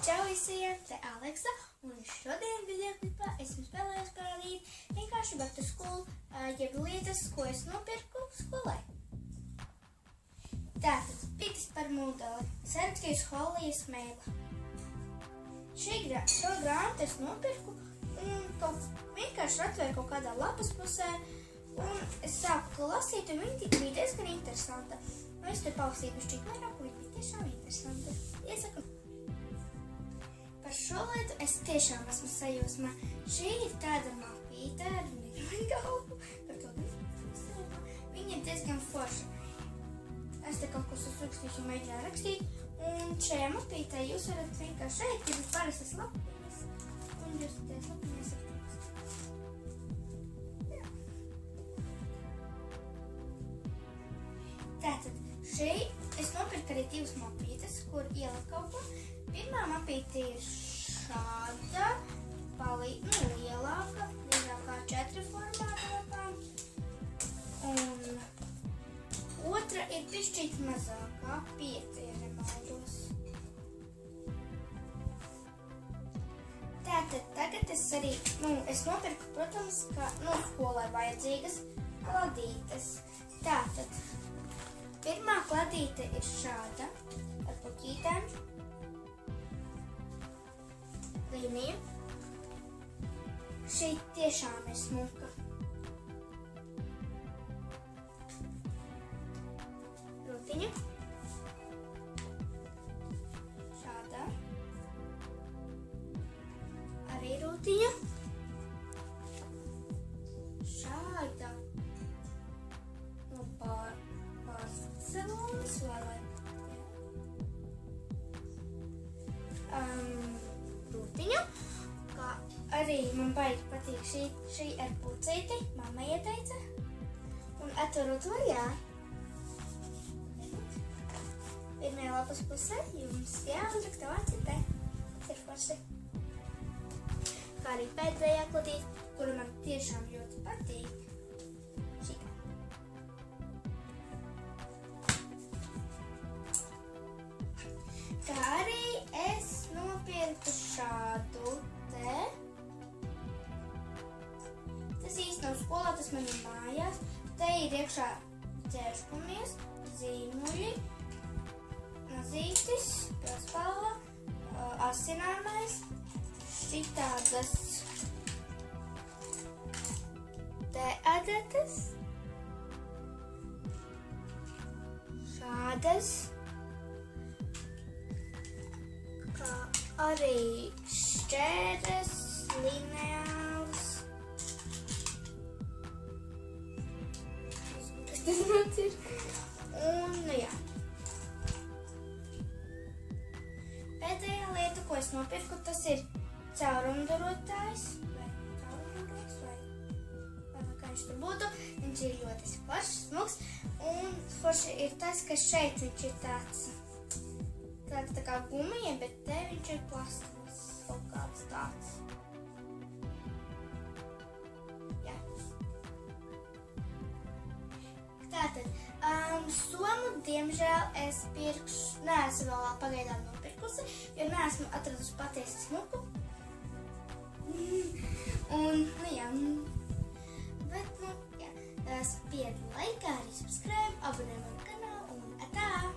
Čau visiem, te Aleksa, un šodien videoklipā esmu spēlējis parādīt vienkārši back to school, jeb lietas, ko es nopirku skolai. Tātad, pitis par mūdeli, sarakstījusi Holijas Meila. Šo grāmatu es nopirku un vienkārši atvēru kaut kādā lapas pusē, un es sāku lasīt, un viņa bija diezgan interesanta. Es te paustīju bišķi vairāk, un viņa bija tiešām interesanta. Iesaku. Par šo lietu es tiešām esmu sajūsmā. Šī ir tāda mapīte ar mikrofonu, par to gribu. Viņa ir diezgan forša. Es te kaut ko sarakstīšu un mēģināju rakstīt. Un šajā mapītē jūs varat vienkārši šeit, ir parastas lapiņas. Un jūs tās lapiņas rakstīt. Tātad, es nopirku arī divas mapītes, kur ieliku kaut ko. Pirmā mapīte ir šāda, lielāka, lielākā 4 formātā. Un otra ir pišķīt mazākā, 5, ja nemaldos. Tātad tagad es arī, es nopirku, protams, ka, skolai vajadzīgas kladītes. Tātad, pirmā kladīte ir šāda, ar puķītēm. Līnija. Šī tiešām ir smuka. Rūtiņa. Šādā. Arī rūtiņa. Šāda. No Barcelonas vai rūtiņa, kā arī man baigi patīk šī ar pucīti, mamma ieteica, un atverot vaļā. Pirmajā lapas pusē jums jāuzraksta vārds te, tas ir forši. Kā arī pēdējā kladīte, kura man tiešām ļoti patīk. Šitā. Kā arī es nopirku šādu te. Tas īsti nav skolā, tas man ir mājās. Te ir iekšā dzēršpamies, zīmuļi, mazītis, pilspalva, asināmais, šitādas te adatas, šādas, kā arī šķēres, lineāls. Kas tas mums ir? Un, jā. Pēdējā lieta, ko es nopirku, tas ir caurumdarotājs. Vai kā viņš tur būtu. Viņš ir ļoti foršs, smuks. Un forši ir tas, ka šeit viņš ir tāds tā kā gumija, bet te viņš ir plasmas, kaut kāds tāds. Jā. Tātad, somu, diemžēl, es neesmu vēl pagaidām nopirkusi, jo neesmu atradusi patiesi smuku. Un, jā. Bet, jā, spied laikā arī subscribe, abonē manu kanālu un atā!